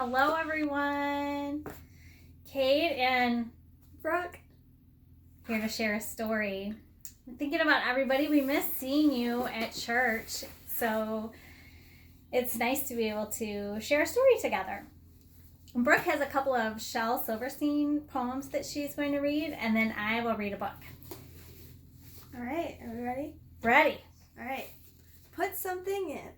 Hello, everyone. Kate and Brooke here to share a story. I'm thinking about everybody. We miss seeing you at church, so it's nice to be able to share a story together. Brooke has a couple of Shel Silverstein poems that she's going to read, and then I will read a book. All right, are we ready? Ready. All right. Put something in.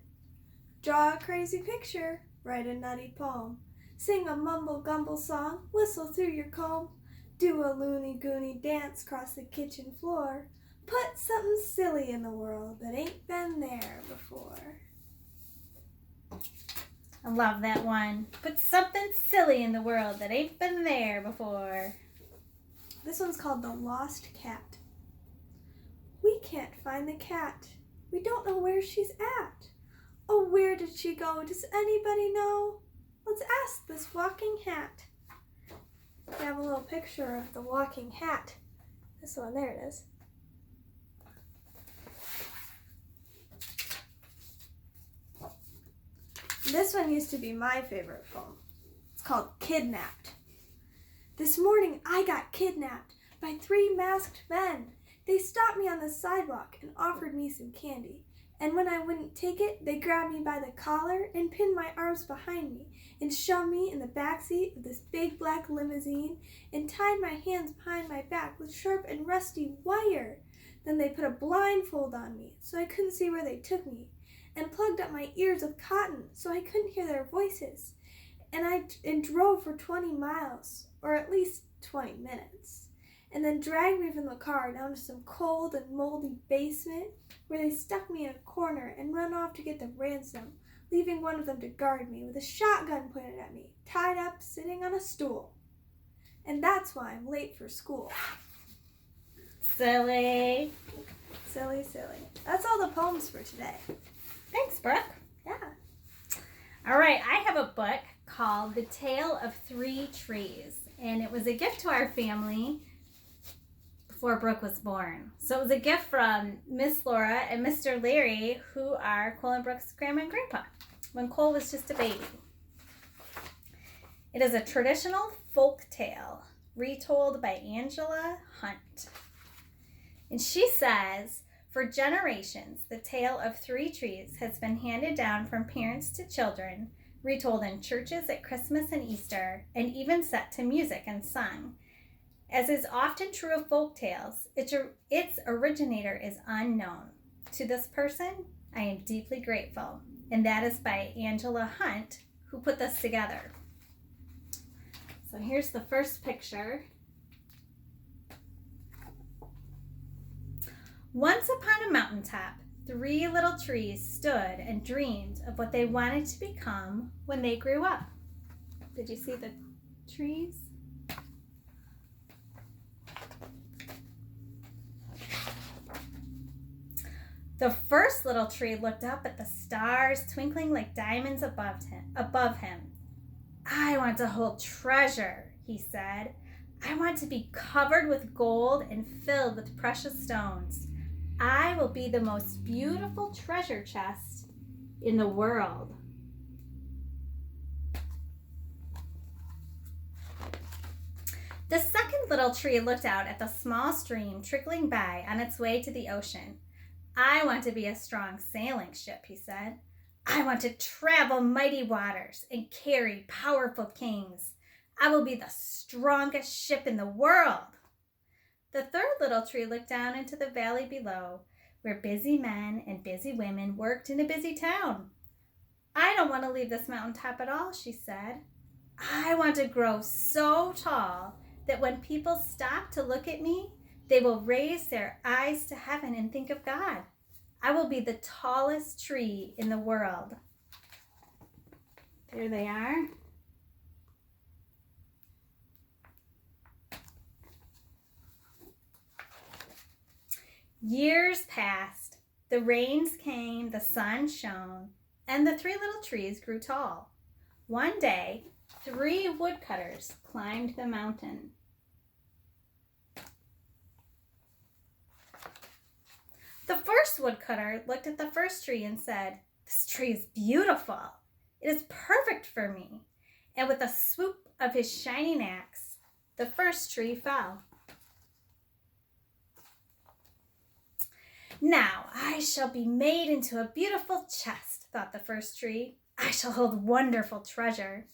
Draw a crazy picture. Write a nutty poem. Sing a mumble-gumble song. Whistle through your comb. Do a loony-goony dance across the kitchen floor. Put something silly in the world that ain't been there before. I love that one. Put something silly in the world that ain't been there before. This one's called The Lost Cat. We can't find the cat. We don't know where she's at. Oh, where did she go? Does anybody know? Let's ask this walking hat. We have a little picture of the walking hat. This one, there it is. This one used to be my favorite poem. It's called Kidnapped. This morning I got kidnapped by 3 masked men. They stopped me on the sidewalk and offered me some candy. And when I wouldn't take it, they grabbed me by the collar and pinned my arms behind me and shoved me in the backseat of this big black limousine and tied my hands behind my back with sharp and rusty wire. Then they put a blindfold on me so I couldn't see where they took me and plugged up my ears with cotton so I couldn't hear their voices. And drove for 20 miles, or at least 20 minutes. And then dragged me from the car down to some cold and moldy basement where they stuck me in a corner and run off to get the ransom, leaving one of them to guard me with a shotgun pointed at me, tied up, sitting on a stool. And that's why I'm late for school. Silly. Silly, silly. That's all the poems for today. Thanks, Brooke. Yeah. All right, I have a book called The Tale of 3 Trees, and it was a gift to our family before Brooke was born. So it was a gift from Miss Laura and Mr. Larry, who are Cole and Brooke's grandma and grandpa, when Cole was just a baby. It is a traditional folk tale retold by Angela Hunt. And she says, for generations, the tale of 3 trees has been handed down from parents to children, retold in churches at Christmas and Easter, and even set to music and sung. As is often true of folk tales, its originator is unknown. To this person, I am deeply grateful, and that is by Angela Hunt, who put this together. So here's the first picture. Once upon a mountaintop, 3 little trees stood and dreamed of what they wanted to become when they grew up. Did you see the trees? The first little tree looked up at the stars twinkling like diamonds above him. I want to hold treasure, he said. I want to be covered with gold and filled with precious stones. I will be the most beautiful treasure chest in the world. The second little tree looked out at the small stream trickling by on its way to the ocean. I want to be a strong sailing ship, he said. I want to travel mighty waters and carry powerful kings. I will be the strongest ship in the world. The third little tree looked down into the valley below, where busy men and busy women worked in a busy town. I don't want to leave this mountaintop at all, she said. I want to grow so tall that when people stop to look at me, they will raise their eyes to heaven and think of God. I will be the tallest tree in the world. There they are. Years passed. The rains came, the sun shone, and the 3 little trees grew tall. One day, 3 woodcutters climbed the mountain. The first woodcutter looked at the first tree and said, "This tree is beautiful. It is perfect for me. and with a swoop of his shining axe, the first tree fell. "Now I shall be made into a beautiful chest," thought the first tree. "I shall hold wonderful treasure."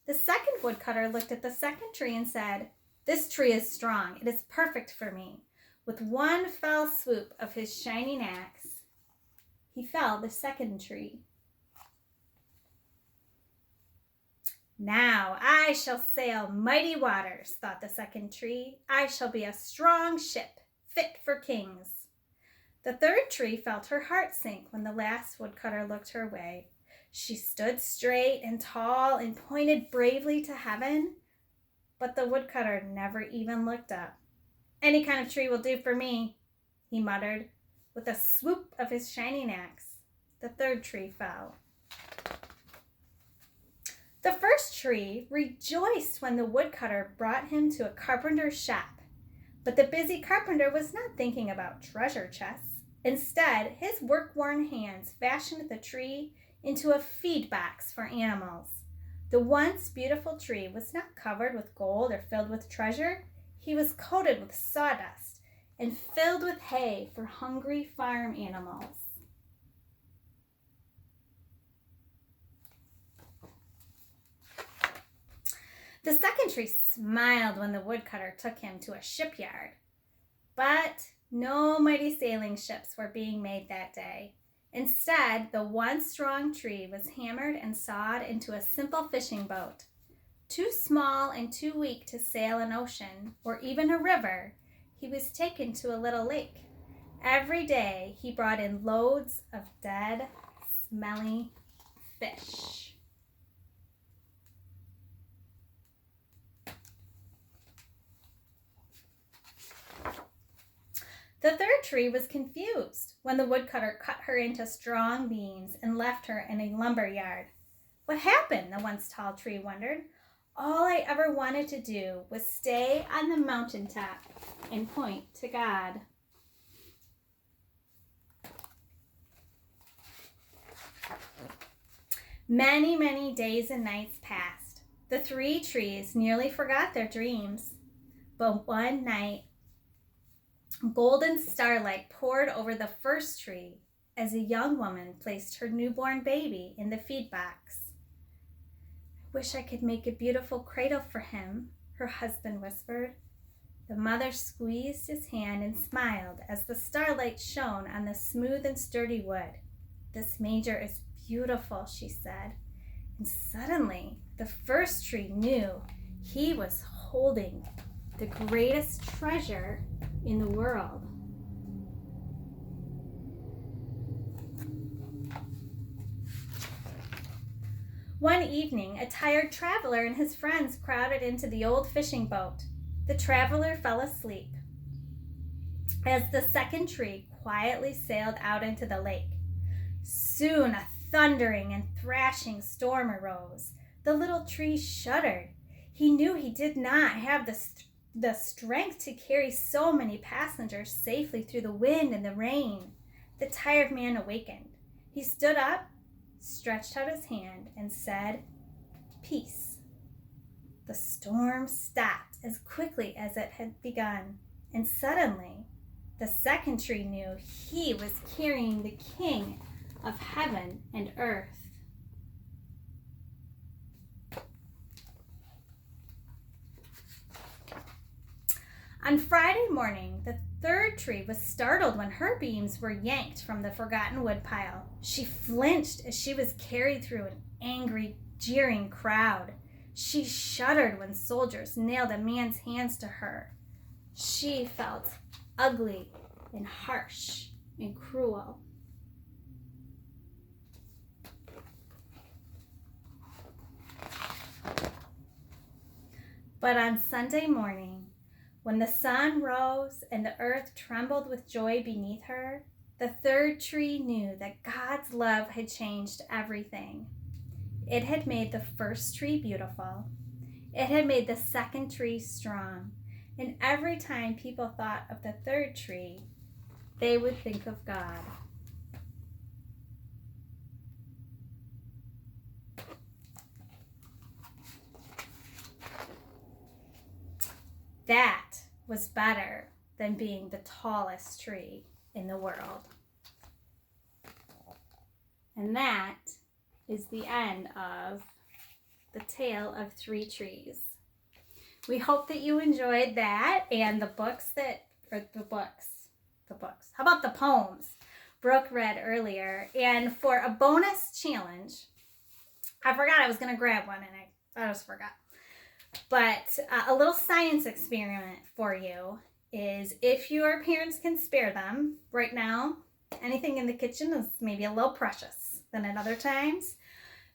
The second woodcutter looked at the second tree and said, "This tree is strong. It is perfect for me." With one fell swoop of his shining axe, he felled the second tree. "Now I shall sail mighty waters," thought the second tree. "I shall be a strong ship, fit for kings." The third tree felt her heart sink when the last woodcutter looked her way. She stood straight and tall and pointed bravely to heaven, but the woodcutter never even looked up. "Any kind of tree will do for me," he muttered. With a swoop of his shining axe, the third tree fell. The first tree rejoiced when the woodcutter brought him to a carpenter's shop, but the busy carpenter was not thinking about treasure chests. Instead, his work-worn hands fashioned the tree into a feed box for animals. The once beautiful tree was not covered with gold or filled with treasure. He was coated with sawdust and filled with hay for hungry farm animals. The second tree smiled when the woodcutter took him to a shipyard, but no mighty sailing ships were being made that day. Instead, the once strong tree was hammered and sawed into a simple fishing boat. Too small and too weak to sail an ocean or even a river, he was taken to a little lake. Every day, he brought in loads of dead, smelly fish. The third tree was confused when the woodcutter cut her into strong beams and left her in a lumber yard. "What happened?" the once tall tree wondered. "All I ever wanted to do was stay on the mountaintop and point to God." Many, many days and nights passed. The three trees nearly forgot their dreams. But one night, golden starlight poured over the first tree as a young woman placed her newborn baby in the feed box. "I wish I could make a beautiful cradle for him," her husband whispered. The mother squeezed his hand and smiled as the starlight shone on the smooth and sturdy wood. "This manger is beautiful," she said. And suddenly, the first tree knew he was holding the greatest treasure in the world. One evening, a tired traveler and his friends crowded into the old fishing boat. The traveler fell asleep as the second tree quietly sailed out into the lake. Soon a thundering and thrashing storm arose. The little tree shuddered. He knew he did not have the strength to carry so many passengers safely through the wind and the rain. The tired man awakened. He stood up, stretched out his hand, and said, "Peace." The storm stopped as quickly as it had begun, and suddenly the second tree knew he was carrying the King of heaven and earth. On Friday morning, the third tree was startled when her beams were yanked from the forgotten woodpile. She flinched as she was carried through an angry, jeering crowd. She shuddered when soldiers nailed a man's hands to her. She felt ugly and harsh and cruel. But on Sunday morning, when the sun rose and the earth trembled with joy beneath her, the third tree knew that God's love had changed everything. It had made the first tree beautiful. It had made the second tree strong. And every time people thought of the third tree, they would think of God. That was better than being the tallest tree in the world. And that is the end of The Tale of Three Trees. We hope that you enjoyed that and the books. How about the poems Brooke read earlier? And for a bonus challenge, I forgot I was going to grab one and I just forgot. But a little science experiment for you is, if your parents can spare them right now, anything in the kitchen is maybe a little precious than at other times.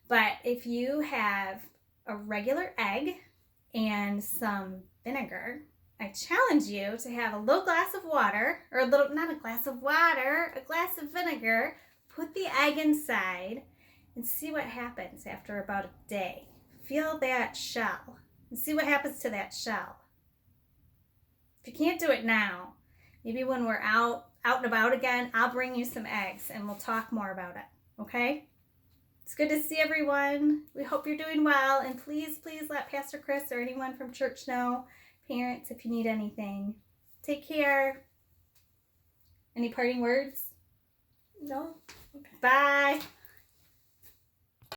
But if you have a regular egg and some vinegar, I challenge you to have a little glass of water, or not a glass of water, a glass of vinegar, put the egg inside and see what happens after about a day. Feel that shell and see what happens to that shell. If you can't do it now, maybe when we're out and about again, I'll bring you some eggs and we'll talk more about it, okay? It's good to see everyone. We hope you're doing well, and please let Pastor Chris or anyone from church know. Parents, if you need anything. Take care. Any parting words? No. Okay. Bye.